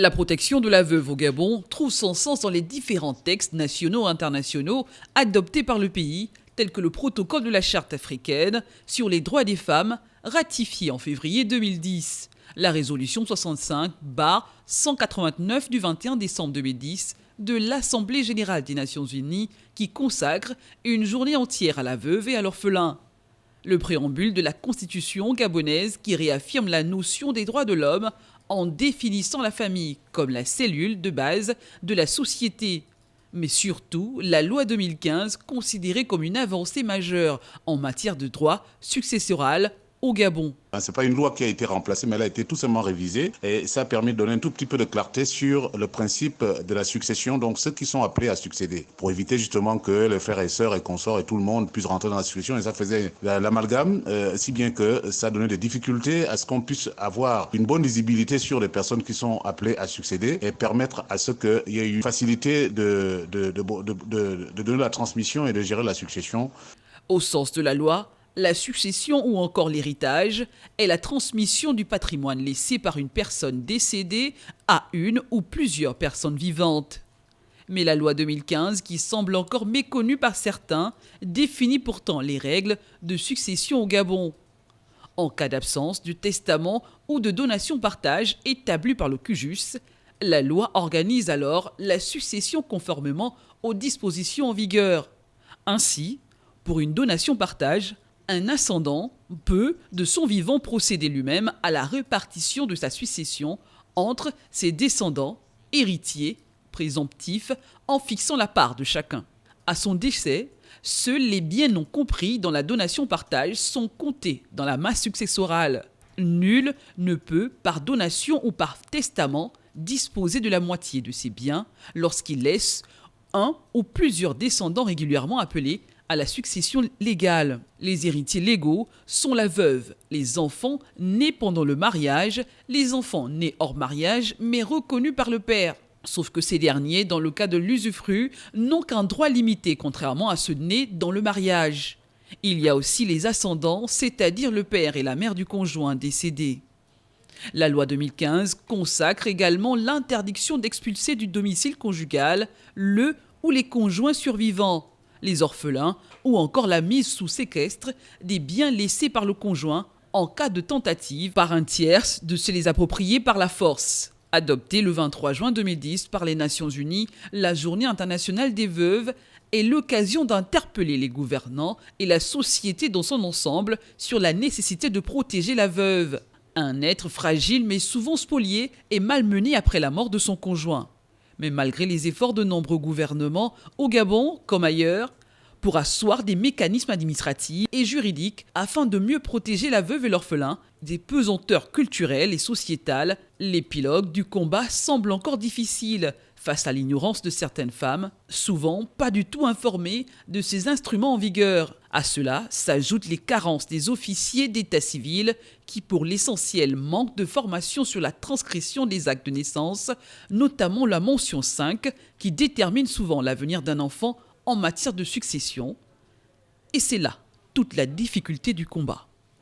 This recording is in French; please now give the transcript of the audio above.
La protection de la veuve au Gabon trouve son sens dans les différents textes nationaux et internationaux adoptés par le pays, tels que le protocole de la Charte africaine sur les droits des femmes, ratifié en février 2010, la résolution 65/189 du 21 décembre 2010 de l'Assemblée générale des Nations unies qui consacre une journée entière à la veuve et à l'orphelin, le préambule de la Constitution gabonaise qui réaffirme la notion des droits de l'homme en définissant la famille comme la cellule de base de la société. Mais surtout, la loi 2015 considérée comme une avancée majeure en matière de droit successoral au Gabon. Ce n'est pas une loi qui a été remplacée, mais elle a été tout simplement révisée et ça a permis de donner un tout petit peu de clarté sur le principe de la succession, donc ceux qui sont appelés à succéder, pour éviter justement que les frères et sœurs et consorts et tout le monde puisse rentrer dans la succession, et ça faisait l'amalgame, si bien que ça donnait des difficultés à ce qu'on puisse avoir une bonne visibilité sur les personnes qui sont appelées à succéder et permettre à ce qu'il y ait une facilité de donner la transmission et de gérer la succession. Au sens de la loi, la succession ou encore l'héritage est la transmission du patrimoine laissé par une personne décédée à une ou plusieurs personnes vivantes. Mais la loi 2015, qui semble encore méconnue par certains, définit pourtant les règles de succession au Gabon. En cas d'absence de testament ou de donation-partage établi par le CUJUS, la loi organise alors la succession conformément aux dispositions en vigueur. Ainsi, pour une donation-partage, un ascendant peut, de son vivant, procéder lui-même à la répartition de sa succession entre ses descendants, héritiers, présomptifs, en fixant la part de chacun. À son décès, seuls les biens non compris dans la donation-partage sont comptés dans la masse successorale. Nul ne peut, par donation ou par testament, disposer de la moitié de ses biens lorsqu'il laisse un ou plusieurs descendants régulièrement appelés à la succession légale. Les héritiers légaux sont la veuve, les enfants nés pendant le mariage, les enfants nés hors mariage mais reconnus par le père. Sauf que ces derniers, dans le cas de l'usufruit, n'ont qu'un droit limité contrairement à ceux nés dans le mariage. Il y a aussi les ascendants, c'est-à-dire le père et la mère du conjoint décédé. La loi 2015 consacre également l'interdiction d'expulser du domicile conjugal le ou les conjoints survivants, les orphelins ou encore la mise sous séquestre des biens laissés par le conjoint en cas de tentative par un tiers de se les approprier par la force. Adoptée le 23 juin 2010 par les Nations Unies, la Journée internationale des veuves est l'occasion d'interpeller les gouvernants et la société dans son ensemble sur la nécessité de protéger la veuve, un être fragile mais souvent spolié et malmené après la mort de son conjoint. Mais malgré les efforts de nombreux gouvernements, au Gabon comme ailleurs, pour asseoir des mécanismes administratifs et juridiques afin de mieux protéger la veuve et l'orphelin des pesanteurs culturelles et sociétales, l'épilogue du combat semble encore difficile face à l'ignorance de certaines femmes, souvent pas du tout informées de ces instruments en vigueur. À cela s'ajoutent les carences des officiers d'état civil qui, pour l'essentiel, manquent de formation sur la transcription des actes de naissance, notamment la mention 5 qui détermine souvent l'avenir d'un enfant en matière de succession. Et c'est là toute la difficulté du combat.